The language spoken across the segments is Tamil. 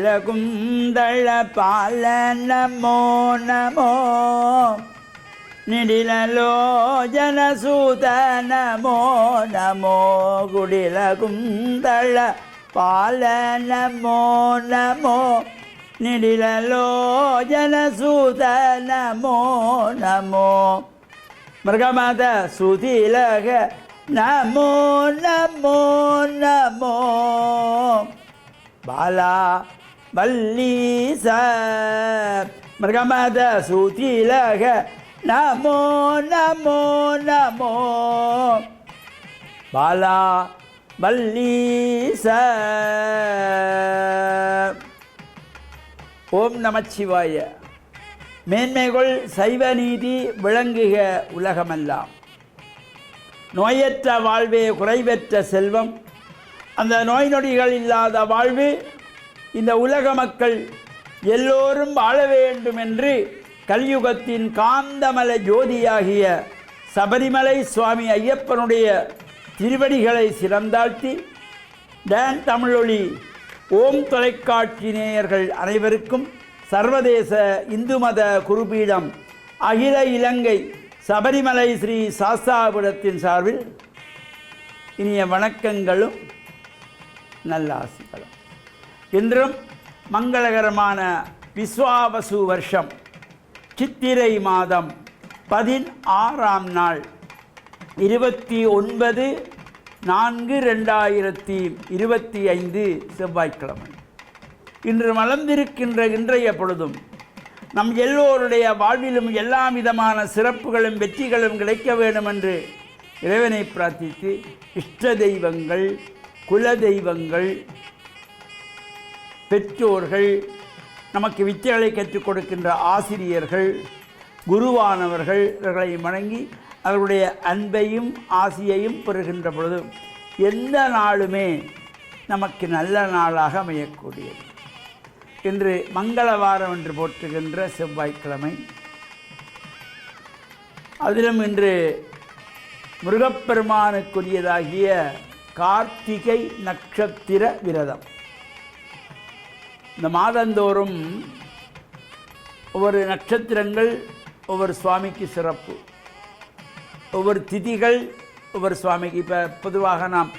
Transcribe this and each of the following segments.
குடிலகுந்தள பால நமோ நமோ நிடிலலோஜனசூத நமோ நமோ குடிலகுந்தள பால நமோ நமோ நிடிலலோஜனசூத நமோ நமோ மிருகமத சுதிலக நமோ நமோ நமோ பாலா வல்லீச மிருகமத சுதிலக நமோ நமோ நமோ பாலா வல்லீச. ஓம் நமச்சிவாய. மேன்மைகள் சைவ நீதி விளங்குக உலகமெல்லாம். நோயற்ற வாழ்வே குறைவற்ற செல்வம். அந்த நோய் நொடிகள் இல்லாத வாழ்வு இந்த உலக மக்கள் எல்லோரும் வாழ வேண்டும் என்று கலியுகத்தின் காந்தமல ஜோதியாகிய சபரிமலை சுவாமி ஐயப்பனுடைய திருவடிகளை சிறந்தாழ்த்தி டான் தமிழொலி ஓம் தொலைக்காட்சி நேயர்கள் அனைவருக்கும் சர்வதேச இந்து மத குருபீடம் அகில இலங்கை சபரிமலை ஸ்ரீ சாஸ்தாபுரத்தின் சார்பில் இனிய வணக்கங்களும் நல்ல ஆசிகளும். இன்றும் மங்களகரமான விஸ்வாவசு வருஷம் சித்திரை மாதம் 16ஆம் நாள் 29/4/2025 செவ்வாய்க்கிழமை. இன்று மலர்ந்திருக்கின்ற இன்றைய பொழுதும் நம் எல்லோருடைய வாழ்விலும் எல்லா விதமான சிறப்புகளும் வெற்றிகளும் கிடைக்க வேண்டும் என்று இறைவனை பிரார்த்தித்து இஷ்ட தெய்வங்கள், குல தெய்வங்கள், பெற்றோர்கள், நமக்கு வித்தைகளை கற்றுக் கொடுக்கின்ற ஆசிரியர்கள், குருவானவர்கள் இவர்களை வணங்கி அவர்களுடைய அன்பையும் ஆசியையும் பெறுகின்ற பொழுது எந்த நாளுமே நமக்கு நல்ல நாளாக அமையக்கூடியது. இன்று மங்களவாரம் என்று போற்றுகின்ற செவ்வாய்க்கிழமை. அதிலும் இன்று முருகப்பெருமானுக்குரியதாகிய கார்த்திகை நட்சத்திர விரதம். இந்த மாதந்தோறும் ஒவ்வொரு நட்சத்திரங்கள் ஒவ்வொரு சுவாமிக்கு சிறப்பு, ஒவ்வொரு திதிகள் ஒவ்வொரு சுவாமிக்கு. இப்போ பொதுவாக நாம்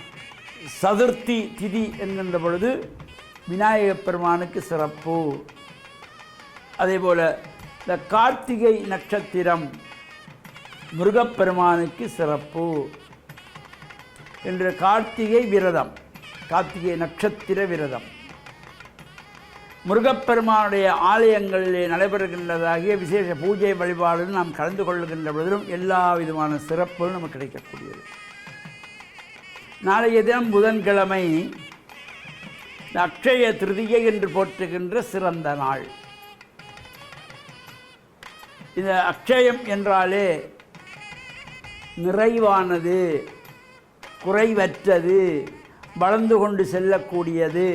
சதுர்த்தி திதி என்கின்ற பொழுது விநாயகப் பெருமானுக்கு சிறப்பு. அதேபோல் இந்த கார்த்திகை நட்சத்திரம் முருகப்பெருமானுக்கு சிறப்பு. என்று கார்த்திகை விரதம், கார்த்திகை நட்சத்திர விரதம் முருகப்பெருமானுடைய ஆலயங்களிலே நடைபெறுகின்றதாகிய விசேஷ பூஜை வழிபாடுகள் நாம் கலந்து கொள்ளுகின்ற பொழுதிலும் எல்லா விதமான சிறப்புகளும் நமக்கு கிடைக்கக்கூடியது. நாளைய தினம் புதன்கிழமை அக்ஷய திருதியை என்று போற்றுகின்ற சிறந்த நாள். இந்த அக்ஷயம் என்றாலே நிறைவானது, குறைவற்றது, வளர்ந்து கொண்டு செல்லக்கூடியது.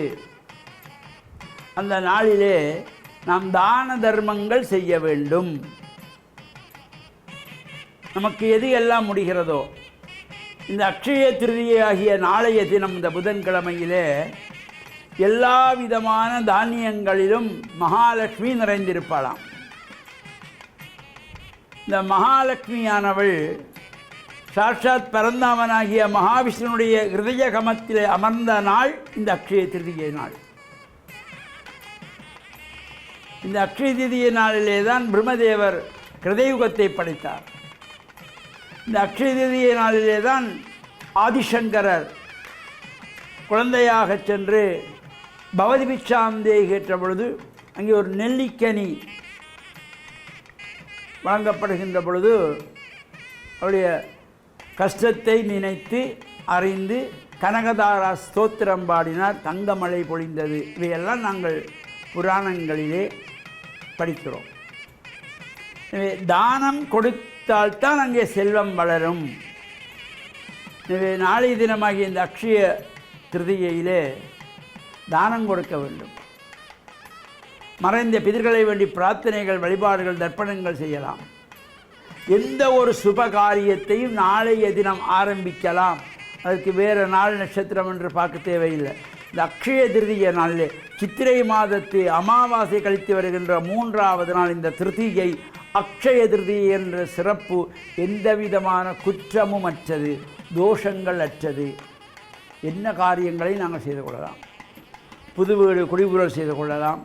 அந்த நாளிலே நாம் தான தர்மங்கள் செய்ய வேண்டும். நமக்கு எது எல்லாம் முடிகிறதோ இந்த அக்ஷய திருதியாகிய நாளைய தினம் இந்த புதன்கிழமையிலே எல்லா விதமான தானியங்களிலும் மகாலட்சுமி நிறைந்திருப்பாளாம். இந்த மகாலட்சுமியானவள் சாட்சாத் பரந்தாமனாகிய மகாவிஷ்ணுனுடைய ஹிருதய கமத்திலே அமர்ந்த நாள் இந்த அக்ஷய திருதியை நாள். இந்த அக்ஷய திருதியை நாளிலே தான் பிரம்மதேவர் கிருதயுகத்தை படைத்தார். இந்த அக்ஷய திருதியை நாளிலே தான் ஆதிசங்கரர் குழந்தையாக சென்று பவதி பிச்சாந்தே கேட்ட பொழுது அங்கே ஒரு நெல்லிக்கனி வழங்கப்படுகின்ற பொழுது அவருடைய கஷ்டத்தை நினைத்து அறிந்து கனகதாரா ஸ்தோத்திரம் பாடினார், தங்கமழை பொழிந்தது. இவையெல்லாம் நாங்கள் புராணங்களிலே படிக்கிறோம். எனவே தானம் கொடுத்தால்தான் அங்கே செல்வம் வளரும். எனவே நாளைய தினமாகிய இந்த அக்ஷய திருதியிலே தானம் கொடுக்க வேண்டும். மறைந்த பிதர்களை வேண்டி பிரார்த்தனைகள், வழிபாடுகள், தர்ப்பணங்கள் செய்யலாம். எந்த ஒரு சுப காரியத்தையும் நாளைய தினம் ஆரம்பிக்கலாம். அதுக்கு வேறு நாள் நட்சத்திரம் என்று பார்க்க தேவையில்லை. இந்த அக்ஷய திருதிய நாளிலே சித்திரை மாதத்து அமாவாசை கழித்து வருகின்ற 3வது நாள் இந்த திருதியை அக்ஷய திருதியை என்ற சிறப்பு எந்தவிதமான குற்றமும் அற்றது, தோஷங்கள் அற்றது. என்ன காரியங்களை நாங்கள் செய்து கொள்ளலாம். புது வீடு குடிபுறல் செய்து கொள்ளலாம்,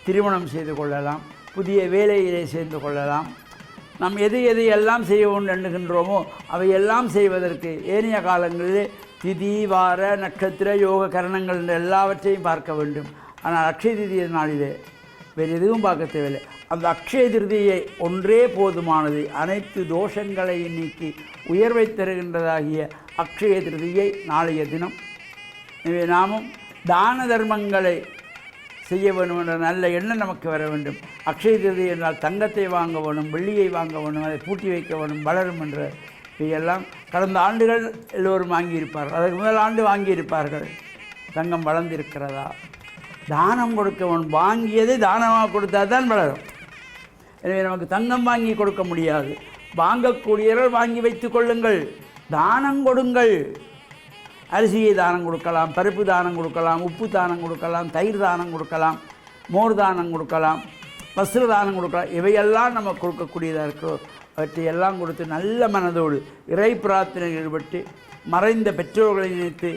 திருமணம் செய்து கொள்ளலாம், புதிய வேலையிலே சேர்ந்து கொள்ளலாம். நாம் எதையெல்லாம் செய்ய வேண்டும் எண்ணுகின்றோமோ அவையெல்லாம் செய்வதற்கு ஏனைய காலங்களிலே திதி வார நட்சத்திர யோக கரணங்கள் என்ற எல்லாவற்றையும் பார்க்க வேண்டும். ஆனால் அக்ஷய திருதிய நாளிலே வேறு எதுவும் பார்க்க தேவையில்லை. அந்த அக்ஷய திருதியை ஒன்றே போதுமானது. அனைத்து தோஷங்களையும் நீக்கி உயர்வை தருகின்றதாகிய அக்ஷய திருதியை நாளைய தினம். எனவே நாமும் தான தர்மங்களை செய்ய வேண்டும் என்ற நல்ல எண்ணம் நமக்கு வர வேண்டும். அக்ஷய திருதி என்றால் தங்கத்தை வாங்க வேணும், வெள்ளியை வாங்க வேணும், அதை பூட்டி வைக்க வேணும், வளரும் என்ற இதையெல்லாம் கடந்த ஆண்டுகள் எல்லோரும் வாங்கியிருப்பார்கள். அதற்கு முதல் ஆண்டு வாங்கியிருப்பார்கள். தங்கம் வளர்ந்திருக்கிறதா? தானம் கொடுக்க வேணும். வாங்கியதை தானமாக கொடுத்தா தான் வளரும். எனவே நமக்கு தங்கம் வாங்கி கொடுக்க முடியாது. வாங்கக்கூடியவர்கள் வாங்கி வைத்து கொள்ளுங்கள், தானம் கொடுங்கள். அரிசியை தானம் கொடுக்கலாம், பருப்பு தானம் கொடுக்கலாம், உப்பு தானம் கொடுக்கலாம், தயிர் தானம் கொடுக்கலாம், மோர் தானம் கொடுக்கலாம், வஸ்திர தானம் கொடுக்கலாம். இவையெல்லாம் நம்ம கொடுக்கக்கூடியதாக இருக்கோ அவற்றையெல்லாம் கொடுத்து நல்ல மனதோடு இறை பிரார்த்தனையில் ஈடுபட்டு மறைந்த பெற்றோர்களை நினைத்து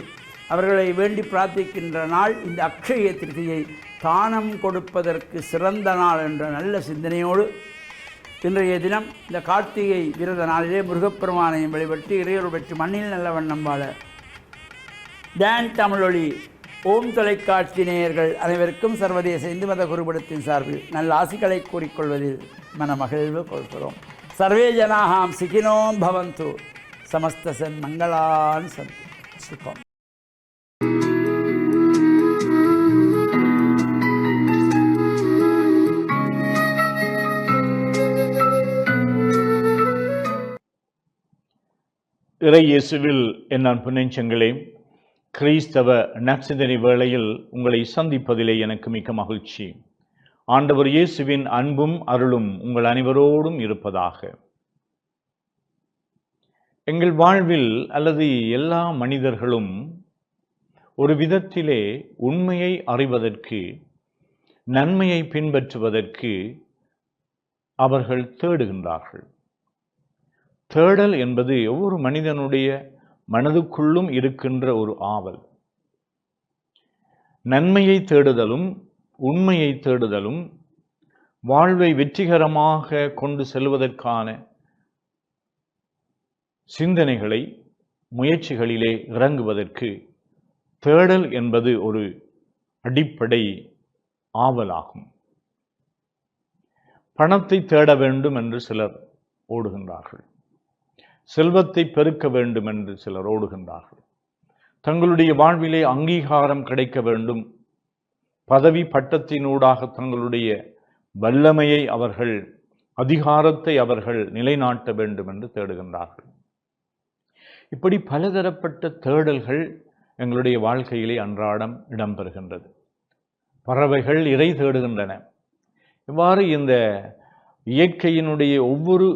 அவர்களை வேண்டி பிரார்த்திக்கின்ற நாள் இந்த அக்ஷய திருதியை. தானம் கொடுப்பதற்கு சிறந்த நாள் என்ற நல்ல சிந்தனையோடு இன்றைய தினம் இந்த கார்த்திகை விரத நாளிலே முருகப்பெருமானையும் வழிபட்டு இறையொரு பெற்று மண்ணில் நல்ல வண்ணம் வாழ டான் தமிழொலி ஓம் தொலைக்காட்சி நேயர்கள் அனைவருக்கும் சர்வதேச இந்து மத குருபடத்தின் சார்பில் நல்ல ஆசிகளை கூறிக்கொள்வதில் மனமகிழ்வு கொள்கிறோம். சர்வே ஜனாஹாம் சிகினோம் பவந்து, சமஸ்தசன் மங்களான் சந்து. சுகம். இறை இயேசுவில் என் அன்பு நெஞ்சங்களே, கிறிஸ்தவ நற்சிந்தனை வேளையில் உங்களை சந்திப்பதிலே எனக்கு மிக்க மகிழ்ச்சி. ஆண்டவர் இயேசுவின் அன்பும் அருளும் உங்கள் அனைவரோடும் இருப்பதாக. எங்கள் வாழ்வில் அல்லது எல்லா மனிதர்களும் ஒரு விதத்திலே உண்மையை அறிவதற்கு, நன்மையை பின்பற்றுவதற்கு அவர்கள் தேடுகின்றார்கள். தேடல் என்பது ஒவ்வொரு மனிதனுடைய மனதுக்குள்ளும் இருக்கின்ற ஒரு ஆவல். நன்மையை தேடுதலும் உண்மையை தேடுதலும் வாழ்வை வெற்றிகரமாக கொண்டு செல்வதற்கான சிந்தனைகளை முயற்சிகளிலே இறங்குவதற்கு தேடல் என்பது ஒரு அடிப்படை ஆவலாகும். பணத்தை தேட வேண்டும் என்று சிலர் ஓடுகின்றார்கள். செல்வத்தை பெருக்க வேண்டும் என்று சிலர் ஓடுகின்றார்கள். தங்களுடைய வாழ்விலே அங்கீகாரம் கிடைக்க வேண்டும், பதவி பட்டத்தினூடாக தங்களுடைய வல்லமையை அவர்கள், அதிகாரத்தை அவர்கள் நிலைநாட்ட வேண்டும் என்று தேடுகின்றார்கள். இப்படி பலதரப்பட்ட தேடல்கள் எங்களுடைய வாழ்க்கையிலே அன்றாடம் இடம்பெறுகின்றது. பறவைகள் இரை தேடுகின்றன. இவ்வாறு இந்த இயற்கையினுடைய ஒவ்வொரு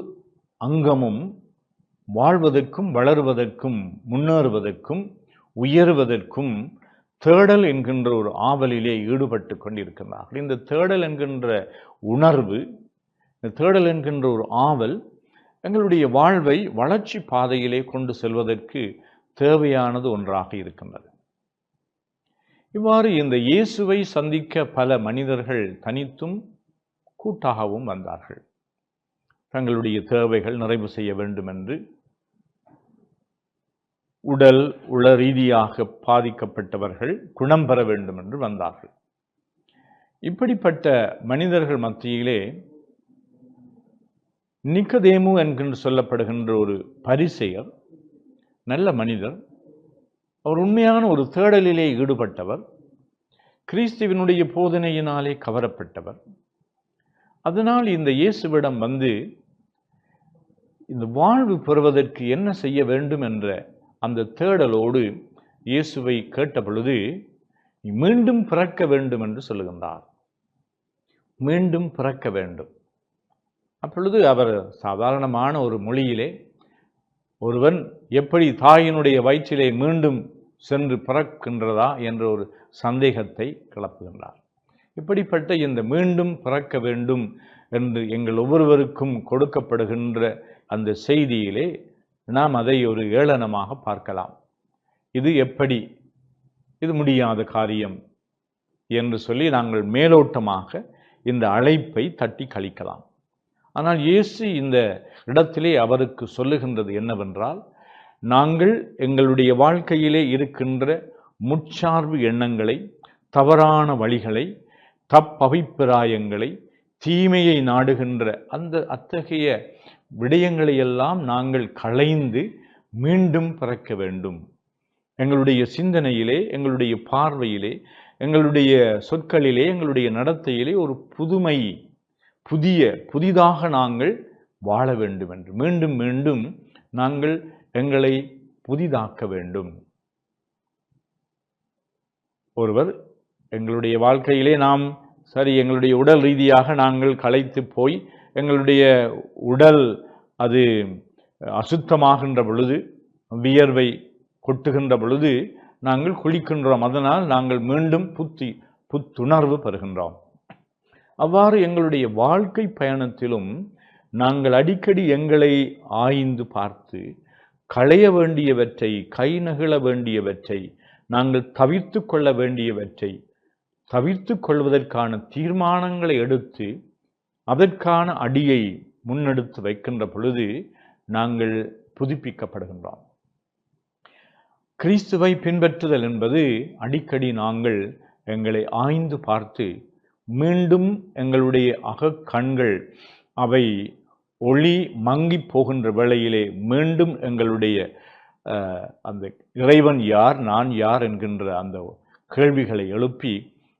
அங்கமும் வாழ்வதற்கும் வளருவதற்கும் முன்னேறுவதற்கும் உயர்வதற்கும் தேடல் என்கின்ற ஒரு ஆவலிலே ஈடுபட்டு கொண்டிருக்கிறார்கள். இந்த தேடல் என்கின்ற உணர்வு, இந்த தேடல் என்கின்ற ஒரு ஆவல் எங்களுடைய வாழ்வை வளர்ச்சி பாதையிலே கொண்டு செல்வதற்கு தேவையானது ஒன்றாக இருக்கின்றது. இவ்வாறு இந்த இயேசுவை சந்திக்க பல மனிதர்கள் தனித்தும் கூட்டாகவும் வந்தார்கள். தங்களுடைய தேவைகள் நிறைவு செய்ய வேண்டும் என்று, உடல் உள ரீதியாக பாதிக்கப்பட்டவர்கள் குணம் பெற வேண்டும் என்று வந்தார்கள். இப்படிப்பட்ட மனிதர்கள் மத்தியிலே நிக்கதேமு என்கின்ற சொல்லப்படுகின்ற ஒரு பரிசேயர், நல்ல மனிதர். அவர் உண்மையான ஒரு தேடலிலே ஈடுபட்டவர், கிறிஸ்துவினுடைய போதனையினாலே கவரப்பட்டவர். அதனால் இந்த இயேசுவிடம் வந்து இந்த வாழ்வு பெறுவதற்கு என்ன செய்ய வேண்டும் என்ற அந்த தேடலோடு இயேசுவை கேட்ட பொழுது, மீண்டும் பிறக்க வேண்டும் என்று சொல்லுகின்றார். மீண்டும் பிறக்க வேண்டும். அப்பொழுது அவர் சாதாரணமான ஒரு மொழியிலே, ஒருவன் எப்படி தாயினுடைய வயிற்றிலே மீண்டும் சென்று பிறக்கின்றதா என்ற ஒரு சந்தேகத்தை கிளப்புகின்றார். இப்படிப்பட்ட இந்த மீண்டும் பிறக்க வேண்டும் என்று எங்கள் ஒவ்வொருவருக்கும் கொடுக்கப்படுகின்ற அந்த செய்தியிலே நாம் அதை ஒரு ஏளனமாக பார்க்கலாம். இது எப்படி, இது முடியாத காரியம் என்று சொல்லி நாங்கள் மேலோட்டமாக இந்த அழைப்பை தட்டி கழிக்கலாம். ஆனால் இயேசு இந்த இடத்திலே அவருக்கு சொல்லுகின்றது என்னவென்றால், நாங்கள் எங்களுடைய வாழ்க்கையிலே இருக்கின்ற முற்சார்பு எண்ணங்களை, தவறான வழிகளை, தப்பபிப்பிராயங்களை, தீமையை நாடுகின்ற அத்தகைய விடயங்களையெல்லாம் நாங்கள் களைந்து மீண்டும் பிறக்க வேண்டும். எங்களுடைய சிந்தனையிலே, எங்களுடைய பார்வையிலே, எங்களுடைய சொற்களிலே, எங்களுடைய நடத்தையிலே ஒரு புதிதாக நாங்கள் வாழ வேண்டும் என்று மீண்டும் மீண்டும் நாங்கள் எங்களை புதிதாக்க வேண்டும். ஒருவர் எங்களுடைய வாழ்க்கையிலே நாம் எங்களுடைய உடல் ரீதியாக நாங்கள் களைத்து போய் எங்களுடைய உடல் அது அசுத்தமாகின்ற பொழுது, வியர்வை கொட்டுகின்ற பொழுது நாங்கள் குளிக்கின்றோம். அதனால் நாங்கள் மீண்டும் புத்துணர்வு பெறுகின்றோம். அவ்வாறு எங்களுடைய வாழ்க்கை பயணத்திலும் நாங்கள் அடிக்கடி எங்களை ஆய்ந்து பார்த்து களைய வேண்டியவற்றை, கை நகிழ வேண்டியவற்றை, நாங்கள் தவிர்த்து கொள்ள வேண்டியவற்றை தவிர்த்து கொள்வதற்கான தீர்மானங்களை எடுத்து அதற்கான அடியை முன்னெடுத்து வைக்கின்ற பொழுது நாங்கள் புதுப்பிக்கப்படுகின்றோம். கிறிஸ்துவை பின்பற்றுதல் என்பது அடிக்கடி நாங்கள் எங்களை ஆய்ந்து பார்த்து மீண்டும் எங்களுடைய அகக்கண்கள் அவை ஒளி மங்கி போகின்ற வேளையிலே மீண்டும் எங்களுடைய அந்த இறைவன் யார், நான் யார் என்கின்ற அந்த கேள்விகளை எழுப்பி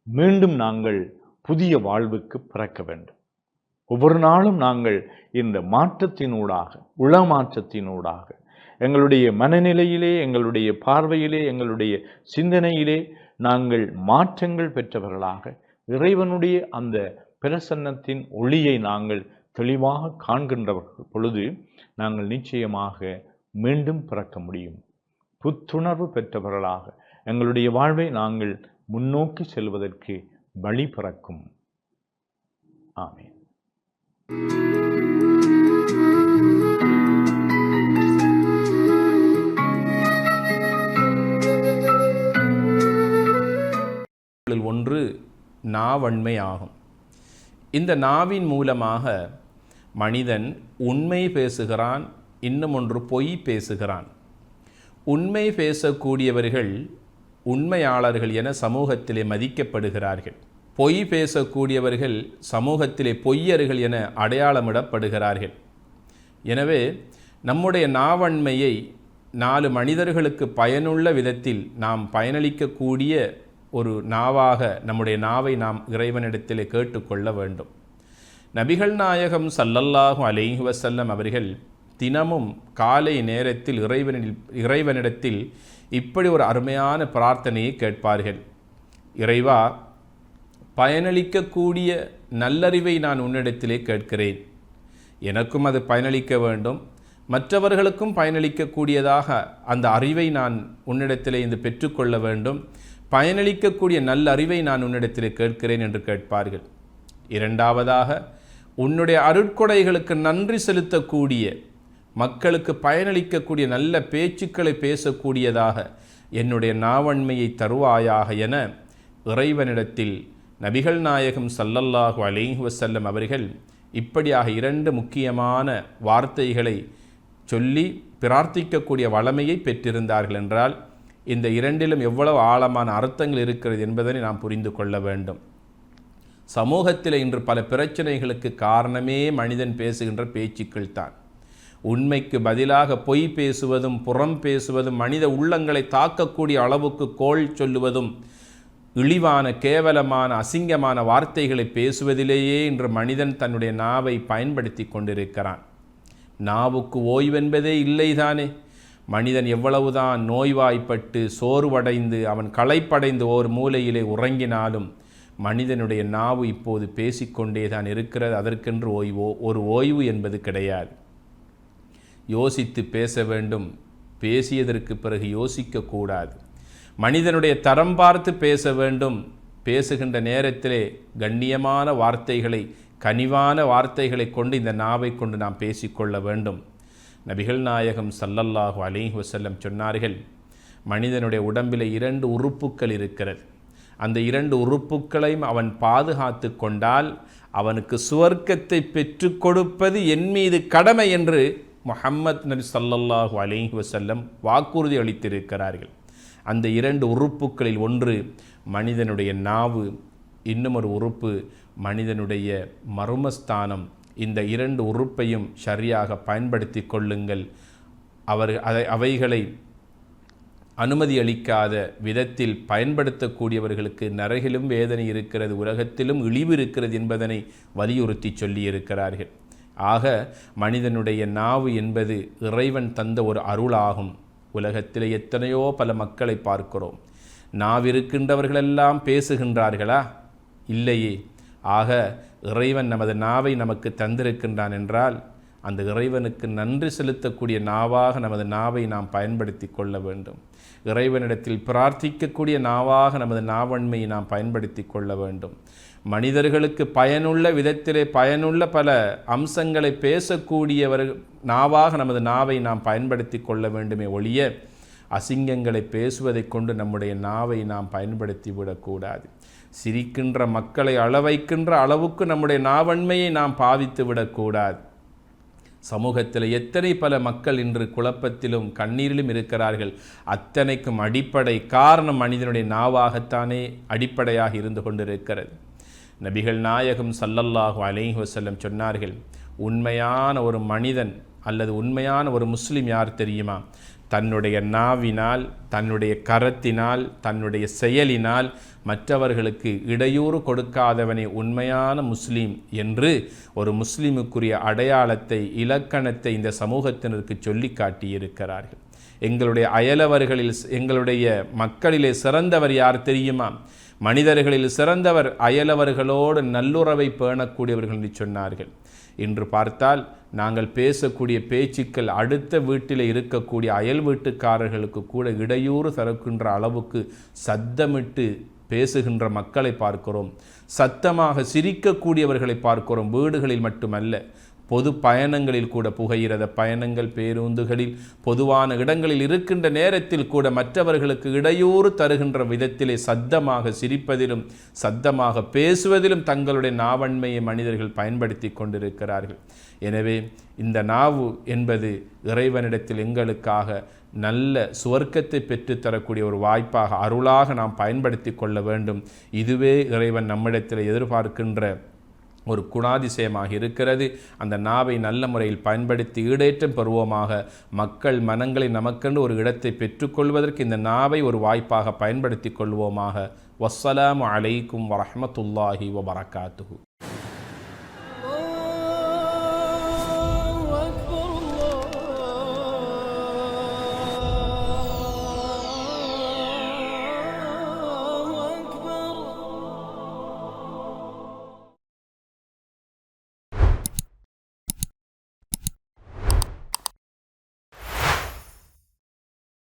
மீண்டும் நாங்கள் புதிய வாழ்வுக்கு பிறக்க வேண்டும். ஒவ்வொரு நாளும் நாங்கள் இந்த மாற்றத்தினூடாக, உளமாற்றத்தினூடாக, எங்களுடைய மனநிலையிலே, எங்களுடைய பார்வையிலே, எங்களுடைய சிந்தனையிலே நாங்கள் மாற்றங்கள் பெற்றவர்களாக இறைவனுடைய அந்த பிரசன்னத்தின் ஒளியை நாங்கள் தெளிவாக காண்கின்ற பொழுது நாங்கள் நிச்சயமாக மீண்டும் பிறக்க முடியும். புத்துணர்வு பெற்றவர்களாக எங்களுடைய வாழ்வை நாங்கள் முன்னோக்கி செல்வதற்கு வழி பிறக்கும். ஆமென். ஒன்று நாவன்மை ஆகும். இந்த நாவின் மூலமாக மனிதன் உண்மை பேசுகிறான், இன்னும் ஒன்று பொய் பேசுகிறான். உண்மை பேசக்கூடியவர்கள் உண்மையாளர்கள் என சமூகத்திலே மதிக்கப்படுகிறார்கள். பொய் பேசக்கூடியவர்கள் சமூகத்திலே பொய்யர்கள் என அடையாளமிடப்படுகிறார்கள். எனவே நம்முடைய நாவன்மையை 4 மனிதர்களுக்கு பயனுள்ள விதத்தில் நாம் பயனளிக்கக்கூடிய ஒரு நாவாக நம்முடைய நாவை நாம் இறைவனிடத்திலே கேட்டுக்கொள்ள வேண்டும். நபிகள் நாயகம் ஸல்லல்லாஹு அலைஹி வஸல்லம் அவர்கள் தினமும் காலை நேரத்தில் இறைவனிடத்தில் இப்படி ஒரு அருமையான பிரார்த்தனையை கேட்பார்கள். இறைவா, பயனளிக்கக்கூடிய நல்லறிவை நான் உன்னிடத்திலே கேட்கிறேன். எனக்கும் அது பயனளிக்க வேண்டும், மற்றவர்களுக்கும் பயனளிக்கக்கூடியதாக அந்த அறிவை நான் உன்னிடத்திலே இன்று பெற்றுக்கொள்ள வேண்டும். பயனளிக்கக்கூடிய நல்ல அறிவை நான் உன்னிடத்திலே கேட்கிறேன் என்று கேட்பார்கள். இரண்டாவதாக, உன்னுடைய அருட்கொடைகளுக்கு நன்றி செலுத்தக்கூடிய, மக்களுக்கு பயனளிக்கக்கூடிய நல்ல பேச்சுக்களை பேசக்கூடியதாக என்னுடைய நாவன்மையை தருவாயாக என இறைவனிடத்தில் நபிகள் நாயகம் ஸல்லல்லாஹு அலைஹி வஸல்லம் அவர்கள் இப்படியாக 2 முக்கியமான வார்த்தைகளை சொல்லி பிரார்த்திக்கக்கூடிய வளமையை பெற்றிருந்தார்கள் என்றால் இந்த 2லும் எவ்வளவு ஆழமான அர்த்தங்கள் இருக்கிறது என்பதனை நாம் புரிந்து கொள்ள வேண்டும். சமூகத்தில் இன்று பல பிரச்சனைகளுக்கு காரணமே மனிதன் பேசுகின்ற பேச்சுக்கள் தான். உண்மைக்கு பதிலாக பொய் பேசுவதும், புறம் பேசுவதும், மனித உள்ளங்களை தாக்கக்கூடிய அளவுக்கு கோள் சொல்லுவதும், இழிவான, கேவலமான, அசிங்கமான வார்த்தைகளை பேசுவதிலேயே இன்று மனிதன் தன்னுடைய நாவை பயன்படுத்தி கொண்டிருக்கிறான். நாவுக்கு ஓய்வென்பதே இல்லைதானே. மனிதன் எவ்வளவுதான் நோய்வாய்ப்பட்டு சோர்வடைந்து அவன் களைப்படைந்து ஒரு மூலையிலே உறங்கினாலும் மனிதனுடைய நாவு இப்போது பேசிக்கொண்டே தான் இருக்கிறது. அதற்கென்று ஓய்வு என்பது கிடையாது. யோசித்து பேச வேண்டும், பேசியதற்கு பிறகு யோசிக்கக்கூடாது. மனிதனுடைய தரம் பார்த்து பேச வேண்டும். பேசுகின்ற நேரத்திலே கண்ணியமான வார்த்தைகளை, கனிவான வார்த்தைகளை கொண்டு இந்த நாவை கொண்டு நாம் பேசிக்கொள்ள வேண்டும். நபிகள் நாயகம் ஸல்லல்லாஹு அலைஹி வஸல்லம் சொன்னார்கள், மனிதனுடைய உடம்பில் 2 உறுப்புக்கள் இருக்கிறது. அந்த 2 உறுப்புக்களையும் அவன் பாதுகாத்து கொண்டால் அவனுக்கு சுவர்க்கத்தை பெற்றுக் கொடுப்பது என் மீது கடமை என்று முஹம்மத் நபி ஸல்லல்லாஹு அலைஹி வஸல்லம் வாக்குறுதி அளித்திருக்கிறார்கள். அந்த 2 உறுப்புக்களில் ஒன்று மனிதனுடைய நாவு, இன்னும் ஒரு உறுப்பு மனிதனுடைய மர்மஸ்தானம். இந்த 2 உறுப்பையும் சரியாக பயன்படுத்தி கொள்ளுங்கள். அவைகளை அனுமதி அளிக்காத விதத்தில் பயன்படுத்தக்கூடியவர்களுக்கு நரகிலும் வேதனை இருக்கிறது, உலகத்திலும் இழிவு இருக்கிறது என்பதனை வலியுறுத்தி சொல்லியிருக்கிறார்கள். ஆக மனிதனுடைய நாவு என்பது இறைவன் தந்த ஒரு அருளாகும். உலகத்தில் எத்தனையோ பல மக்களை பார்க்கிறோம். நாவிருக்கின்றவர்களெல்லாம் பேசுகின்றார்களா? இல்லையே. ஆக இறைவன் நமது நாவை நமக்கு தந்திருக்கின்றான் என்றால் அந்த இறைவனுக்கு நன்றி செலுத்தக்கூடிய நாவாக நமது நாவை நாம் பயன்படுத்தி கொள்ள வேண்டும். இறைவனிடத்தில் பிரார்த்திக்கக்கூடிய நாவாக நமது நாவன்மையை நாம் பயன்படுத்தி கொள்ள வேண்டும். மனிதர்களுக்கு பயனுள்ள விதத்திலே பயனுள்ள பல அம்சங்களை பேசக்கூடியவர்கள் நாவாக நமது நாவை நாம் பயன்படுத்தி கொள்ள வேண்டுமே ஒழிய அசிங்கங்களை பேசுவதை கொண்டு நம்முடைய நாவை நாம் பயன்படுத்தி விடக்கூடாது. சிரிக்கின்ற மக்களை அளவைக்கின்ற அளவுக்கு நம்முடைய நாவன்மையை நாம் பாவித்து விடக்கூடாது. சமூகத்தில் எத்தனை பல மக்கள் இன்று குழப்பத்திலும் கண்ணீரிலும் இருக்கிறார்கள். அத்தனைக்கும் அடிப்படை காரணம் மனிதனுடைய நாவாகத்தானே அடிப்படையாக இருந்து கொண்டிருக்கிறது. நபிகள் நாயகம் ஸல்லல்லாஹு அலைஹி வஸல்லம் சொன்னார்கள், உண்மையான ஒரு மனிதன் அல்லது உண்மையான ஒரு முஸ்லிம் யார் தெரியுமா? தன்னுடைய நாவினால், தன்னுடைய கரத்தினால், தன்னுடைய செயலினால் மற்றவர்களுக்கு இடையூறு கொடுக்காதவனே உண்மையான முஸ்லீம் என்று ஒரு முஸ்லீமுக்குரிய அடையாளத்தை, இலக்கணத்தை இந்த சமூகத்தினருக்கு சொல்லி காட்டியிருக்கிறார்கள். எங்களுடைய அயலவர்களில், எங்களுடைய மக்களிலே சிறந்தவர் யார் தெரியுமா? மனிதர்களில் சிறந்தவர் அயலவர்களோடு நல்லுறவை பேணக்கூடியவர்கள் என்று சொன்னார்கள். இன்று பார்த்தால் நாங்கள் பேசக்கூடிய பேச்சுக்கள் அடுத்த வீட்டில் இருக்கக்கூடிய அயல் வீட்டுக்காரர்களுக்கு கூட இடையூறு தருகின்ற அளவுக்கு சத்தமிட்டு பேசுகின்ற மக்களை பார்க்கிறோம். சத்தமாக சிரிக்கக்கூடியவர்களை பார்க்கிறோம். வீடுகளில் மட்டுமல்ல, பொது பயணங்களில் கூட, புகையிரத பயணங்கள், பேருந்துகளில், பொதுவான இடங்களில் இருக்கின்ற நேரத்தில் கூட மற்றவர்களுக்கு இடையூறு தருகின்ற விதத்திலே சத்தமாக சிரிப்பதிலும் சத்தமாக பேசுவதிலும் தங்களுடைய நாவன்மையை மனிதர்கள் பயன்படுத்தி கொண்டிருக்கிறார்கள். எனவே இந்த நாவு என்பது இறைவனிடத்தில் எங்களுக்காக நல்ல சுவர்க்கத்தை பெற்றுத்தரக்கூடிய ஒரு வாய்ப்பாக, அருளாக நாம் பயன்படுத்தி கொள்ள வேண்டும். இதுவே இறைவன் நம்மிடத்தில் எதிர்பார்க்கின்ற ஒரு குணாதிசயமாக இருக்கிறது. அந்த நாவை நல்ல முறையில் பயன்படுத்தி ஈடேற்றம் பெறுவோமாக. மக்கள் மனங்களை நமக்கென்று ஒரு இடத்தை பெற்றுக்கொள்வதற்கு இந்த நாவை ஒரு வாய்ப்பாக பயன்படுத்தி கொள்வோமாக. வஸ்ஸலாமு அலைக்கும் வரஹ்மத்துல்லாஹி வபரகாத்துஹு.